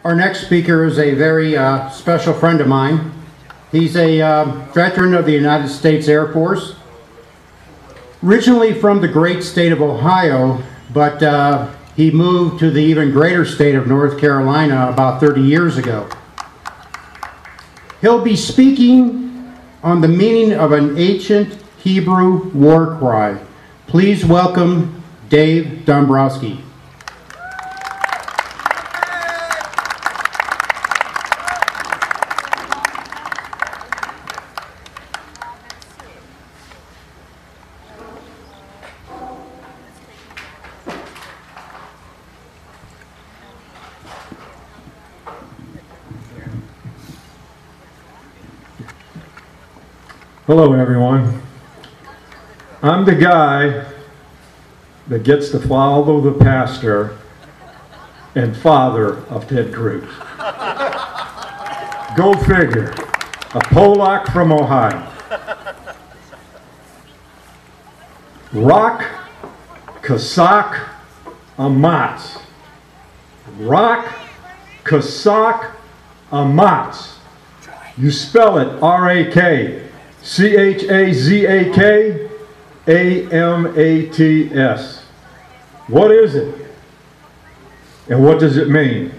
Our next speaker is a very special friend of mine. He's a veteran of the United States Air Force, originally from the great state of Ohio, but he moved to the even greater state of North Carolina about 30 years ago. He'll be speaking on the meaning of an ancient Hebrew war cry. Please welcome Dave Dombrosky. Hello everyone. I'm the guy that gets to follow the pastor and father of Ted Cruz. Go figure. A Polak from Ohio. Rock, Cossack, Amatz. Rock, Cossack, Amatz. You spell it R-A-K. C-H-A-Z-A-K-A-M-A-T-S. What is it? And what does it mean?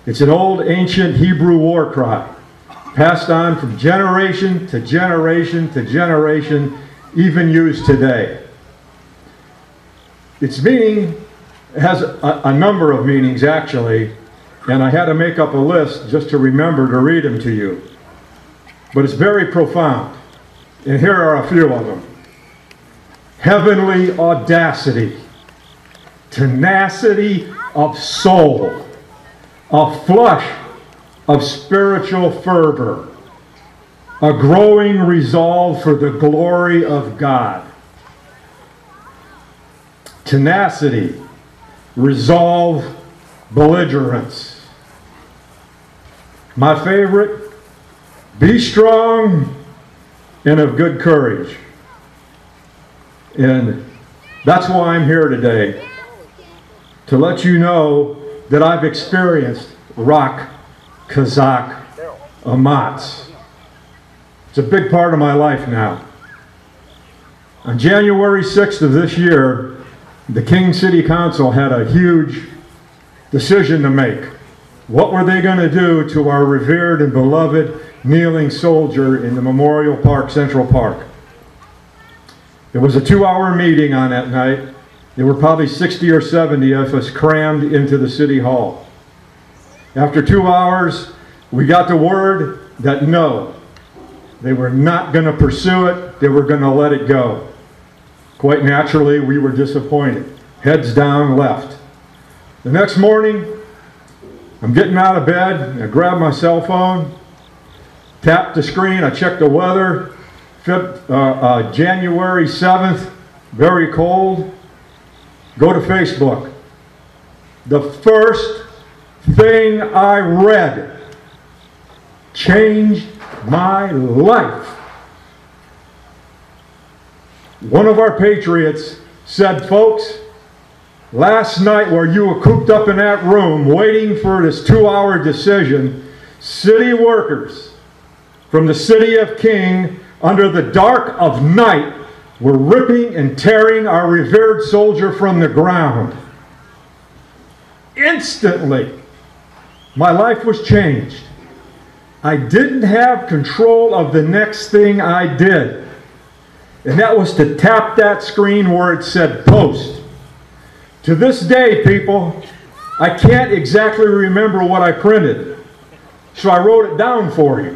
It's an old ancient Hebrew war cry, passed on from generation to generation to generation, even used today. Its meaning has a number of meanings actually, and I had to make up a list just to remember to read them to you. But it's very profound, and here are a few of them. Heavenly audacity, tenacity of soul, a flush of spiritual fervor, a growing resolve for the glory of God. Tenacity, resolve, belligerence. My favorite, be strong and of good courage. And that's why I'm here today, to let you know that I've experienced Rock, Kazakh, Amatz. It's a big part of my life now. On January 6th of this year, the King City Council had a huge decision to make. What were they going to do to our revered and beloved kneeling soldier in the Memorial Park, Central Park? It was a 2-hour meeting on that night. There were probably 60 or 70 of us crammed into the City Hall. After 2 hours, we got the word that no, they were not going to pursue it, they were going to let it go. Quite naturally, we were disappointed. Heads down, left. The next morning, I'm getting out of bed, I grab my cell phone, tap the screen, I check the weather, January 7th, very cold. Go to Facebook. The first thing I read changed my life. One of our patriots said, folks, last night where you were cooped up in that room waiting for this 2-hour decision, city workers from the city of King, under the dark of night, were ripping and tearing our revered soldier from the ground. Instantly, my life was changed. I didn't have control of the next thing I did, and that was to tap that screen where it said post. To this day, people, I can't exactly remember what I printed, so I wrote it down for you,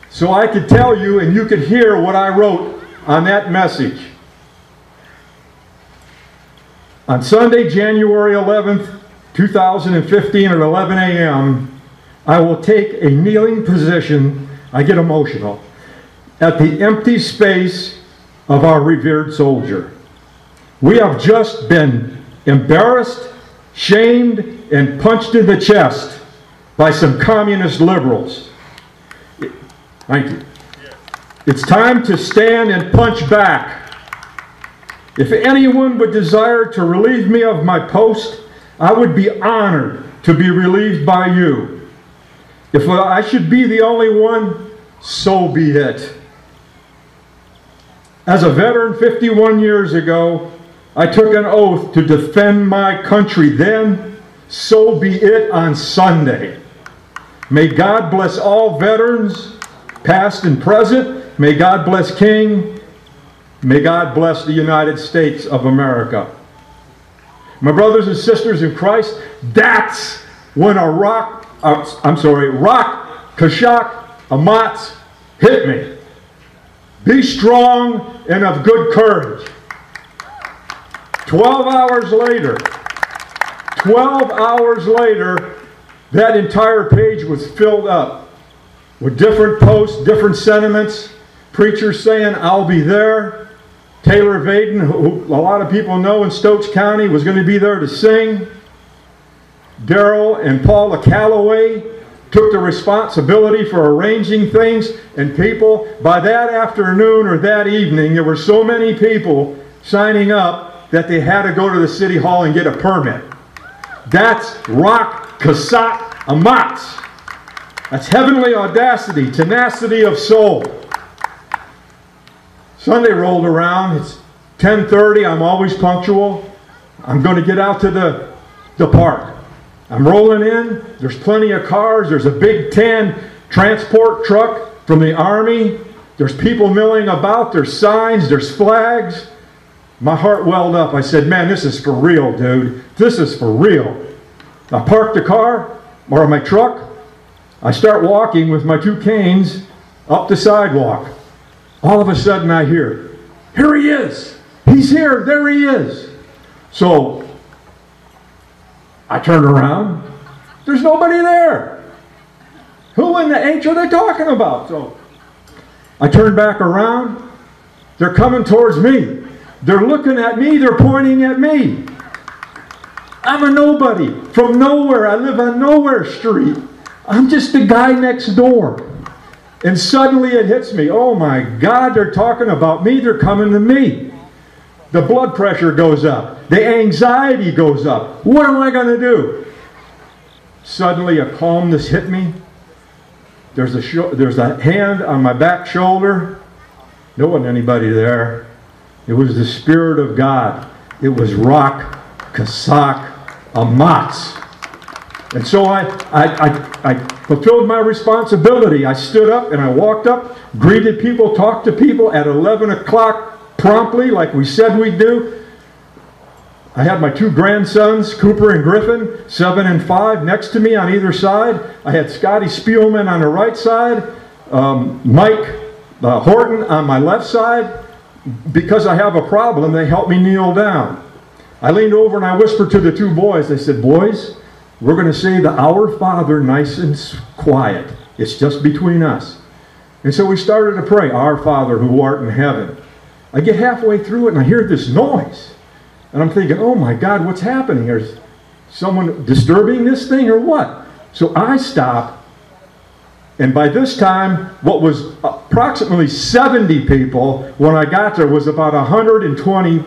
so I could tell you and you could hear what I wrote on that message. On Sunday, January 11th, 2015 at 11 a.m., I will take a kneeling position, I get emotional, at the empty space of our revered soldier. We have just been embarrassed, shamed, and punched in the chest by some communist liberals. Thank you. It's time to stand and punch back. If anyone would desire to relieve me of my post, I would be honored to to be relieved by you. If I should be the only one, so be it. As a veteran 51 years ago, I took an oath to defend my country then, so be it on Sunday. May God bless all veterans, past and present. May God bless King. May God bless the United States of America. My brothers and sisters in Christ, that's when a rock Kashak Amatz hit me. Be strong and of good courage. 12 hours later, that entire page was filled up with different posts, different sentiments, preachers saying, I'll be there. Taylor Vaden, who a lot of people know in Stokes County, was going to be there to sing. Daryl and Paula Calloway took the responsibility for arranging things, and people, by that afternoon or that evening, there were so many people signing up that they had to go to the city hall and get a permit. That's Rock Kasak Amatz. That's heavenly audacity, tenacity of soul. Sunday rolled around. It's 10:30. I'm always punctual. I'm going to get out to the park. I'm rolling in. There's plenty of cars. There's a big tan transport truck from the Army. There's people milling about. There's signs. There's flags. My heart welled up. I said, man, this is for real, dude. This is for real. I parked the car, or my truck. I start walking with my two canes up the sidewalk. All of a sudden I hear, here he is. He's here. There he is. So I turn around. There's nobody there. Who in the H are they talking about? So I turn back around. They're coming towards me. They're looking at me. They're pointing at me. I'm a nobody from nowhere. I live on Nowhere Street. I'm just the guy next door. And suddenly it hits me. Oh my God, they're talking about me. They're coming to me. The blood pressure goes up. The anxiety goes up. What am I going to do? Suddenly a calmness hit me. There's a hand on my back shoulder. There wasn't anybody there. It was the Spirit of God. It was Rock Kasak Amatz. And so I fulfilled my responsibility. I stood up and I walked up, greeted people, talked to people at 11 o'clock promptly, like we said we'd do. I had my two grandsons, Cooper and Griffin, 7 and 5, next to me on either side. I had Scotty Spielman on the right side, Mike Horton on my left side. Because I have a problem, they helped me kneel down. I leaned over and I whispered to the two boys. I said, boys, we're going to say the Our Father nice and quiet. It's just between us. And so we started to pray, Our Father who art in heaven. I get halfway through it and I hear this noise. And I'm thinking, oh my God, what's happening? Is someone disturbing this thing or what? So I stop. And by this time, what was approximately 70 people, when I got there, was about 120,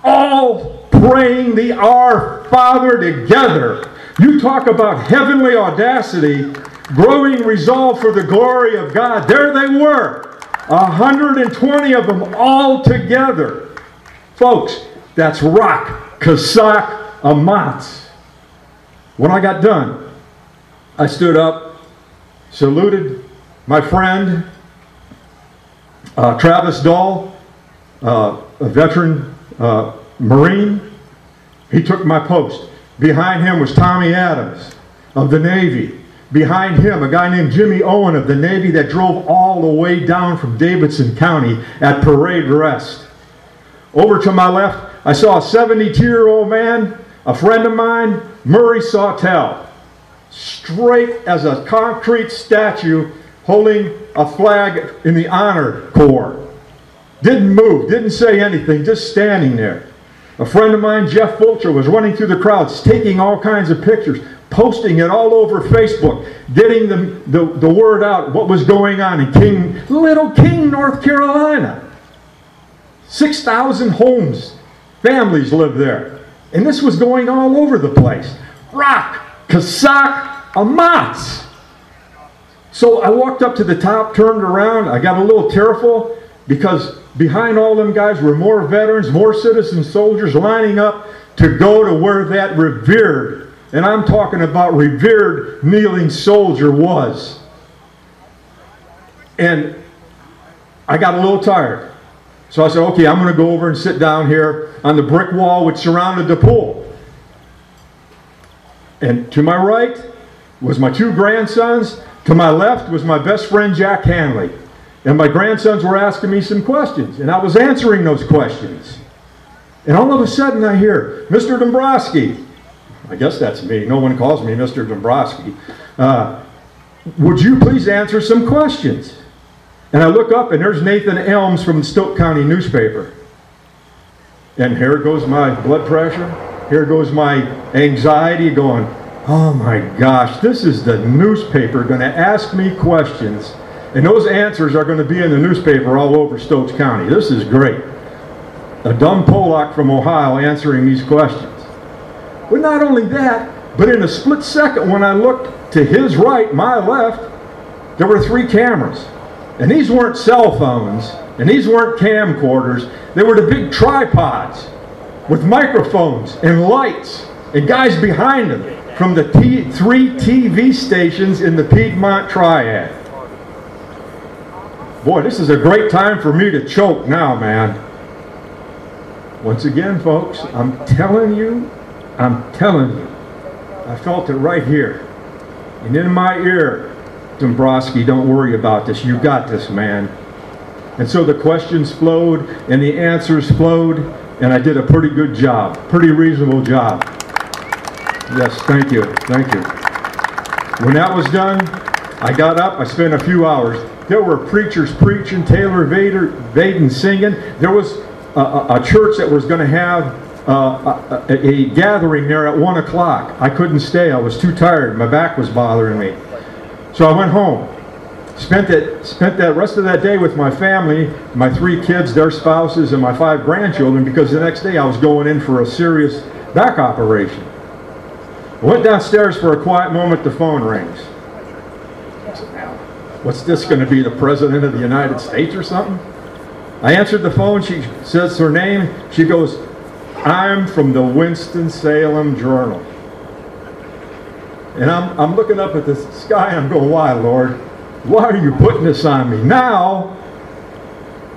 all praying the Our Father together. You talk about heavenly audacity, growing resolve for the glory of God. There they were, 120 of them all together. Folks, that's Rock Kasak Amatz. When I got done, I stood up, saluted my friend, Travis Dahl, a veteran Marine. He took my post. Behind him was Tommy Adams of the Navy. Behind him, a guy named Jimmy Owen of the Navy that drove all the way down from Davidson County at Parade Rest. Over to my left, I saw a 72-year-old man, a friend of mine, Murray Sawtell, straight as a concrete statue holding a flag in the Honor Corps. Didn't move, didn't say anything, just standing there. A friend of mine, Jeff Fulcher, was running through the crowds, taking all kinds of pictures, posting it all over Facebook, getting the word out, what was going on in Little King, North Carolina. 6,000 homes, families lived there. And this was going all over the place. Rock, Kazakh, Amats. So I walked up to the top, turned around, I got a little tearful because behind all them guys were more veterans, more citizen soldiers lining up to go to where that revered, and I'm talking about revered kneeling soldier was. And I got a little tired. So I said, okay, I'm going to go over and sit down here on the brick wall which surrounded the pool. And to my right was my two grandsons. To my left was my best friend Jack Hanley. And my grandsons were asking me some questions, and I was answering those questions. And all of a sudden I hear, Mr. Dombrosky, I guess that's me, no one calls me Mr. Dombrosky, would you please answer some questions? And I look up and there's Nathan Elms from the Stoke County newspaper. And here goes my blood pressure, here goes my anxiety going, oh my gosh, this is the newspaper going to ask me questions, and those answers are going to be in the newspaper all over Stokes County. This is great. A dumb Polak from Ohio answering these questions. But not only that, but in a split second when I looked to his right, my left, there were 3 cameras. And these weren't cell phones, and these weren't camcorders. They were the big tripods with microphones and lights and guys behind them from the 3 TV stations in the Piedmont Triad. Boy, this is a great time for me to choke now, man. Once again, folks, I'm telling you, I felt it right here. And in my ear, Dombrosky, don't worry about this. You got this, man. And so the questions flowed and the answers flowed, and I did a pretty good job, pretty reasonable job. Yes, thank you, thank you. When that was done, I got up, I spent a few hours. There were preachers preaching, Taylor Vaden singing. There was a church that was going to have a gathering there at 1 o'clock. I couldn't stay, I was too tired, my back was bothering me. So I went home, spent that rest of that day with my family, my 3 kids, their spouses, and my 5 grandchildren, because the next day I was going in for a serious back operation. I went downstairs for a quiet moment, the phone rings. I said, now, what's this going to be, the President of the United States or something? I answered the phone, she says her name, she goes, I'm from the Winston-Salem Journal. And I'm looking up at the sky and I'm going, why, Lord? Why are you putting this on me? Now,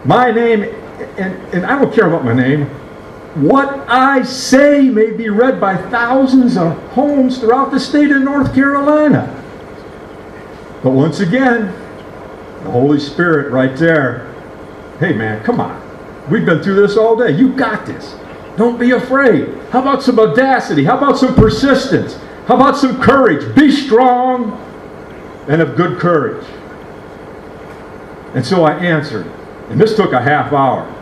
my name, and I don't care about my name, what I say may be read by thousands of homes throughout the state of North Carolina. But once again, the Holy Spirit right there, hey man, come on. We've been through this all day. You got this. Don't be afraid. How about some audacity? How about some persistence? How about some courage? Be strong and of good courage. And so I answered. And this took a half hour.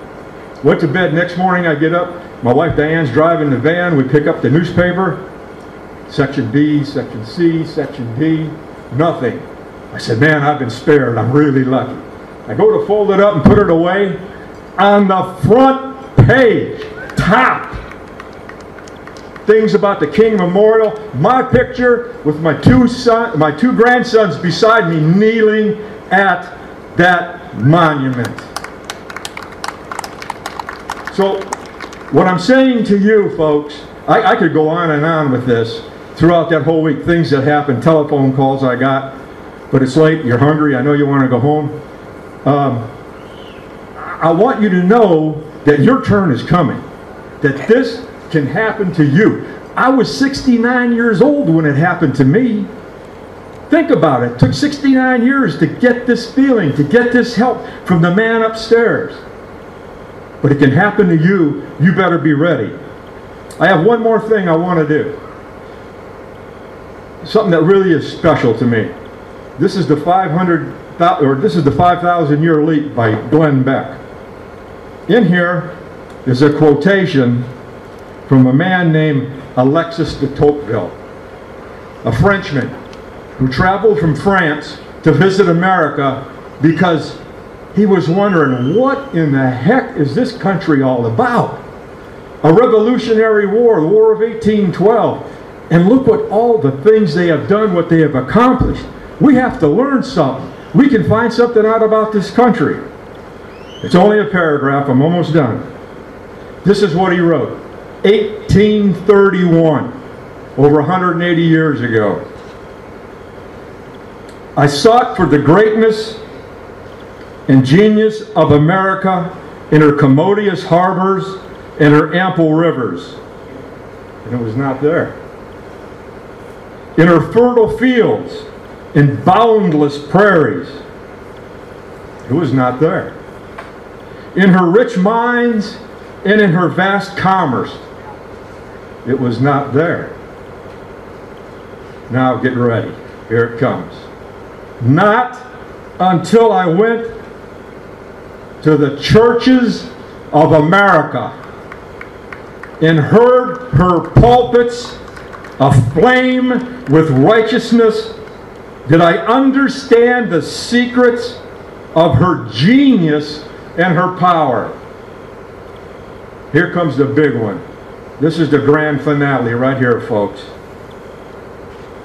Went to bed. Next morning I get up. My wife Diane's driving the van. We pick up the newspaper. Section B, Section C, Section D. Nothing. I said, man, I've been spared. I'm really lucky. I go to fold it up and put it away. On the front page, top, things about the King Memorial, my picture with my two grandsons beside me kneeling at that monument. So what I'm saying to you folks, I could go on and on with this throughout that whole week, things that happened, telephone calls I got, but it's late, you're hungry, I know you want to go home. I want you to know that your turn is coming, that this can happen to you. I was 69 years old when it happened to me. Think about it. It took 69 years to get this feeling, to get this help from the man upstairs. But it can happen to you. You better be ready. I have one more thing I want to do. Something that really is special to me. This is the 5,000 Year Leap by Glenn Beck. In here is a quotation from a man named Alexis de Tocqueville, a Frenchman who traveled from France to visit America because he was wondering, what in the heck is this country all about? A revolutionary war, the War of 1812. And look what all the things they have done, what they have accomplished. We have to learn something. We can find something out about this country. It's only a paragraph. I'm almost done. This is what he wrote. 1831, over 180 years ago. I sought for the greatness and genius of America in her commodious harbors and her ample rivers. And it was not there. In her fertile fields and boundless prairies. It was not there. In her rich mines and in her vast commerce. It was not there. Now get ready. Here it comes. Not until I went to the churches of America and heard her pulpits aflame with righteousness did I understand the secrets of her genius and her power. Here comes the big one. This is the grand finale right here, folks.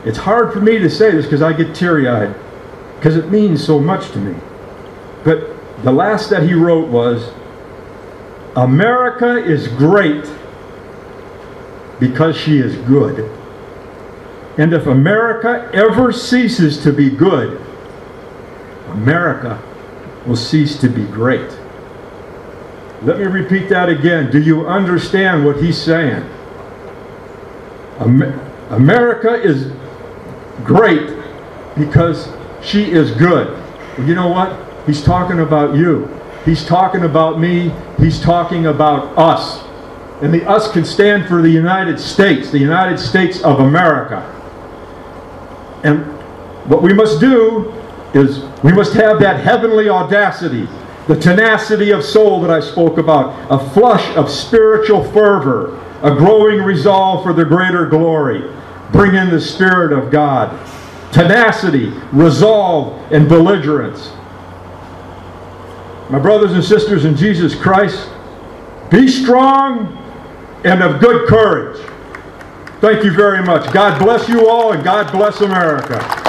It's hard for me to say this because I get teary-eyed, because it means so much to me. But the last that he wrote was, America is great because she is good. And if America ever ceases to be good, America will cease to be great. Let me repeat that again. Do you understand what he's saying? America is great because she is good. Well, you know what? He's talking about you. He's talking about me. He's talking about us. And the us can stand for the United States of America. And what we must do is we must have that heavenly audacity, the tenacity of soul that I spoke about, a flush of spiritual fervor, a growing resolve for the greater glory. Bring in the Spirit of God. Tenacity, resolve, and belligerence. My brothers and sisters in Jesus Christ, be strong and of good courage. Thank you very much. God bless you all, and God bless America.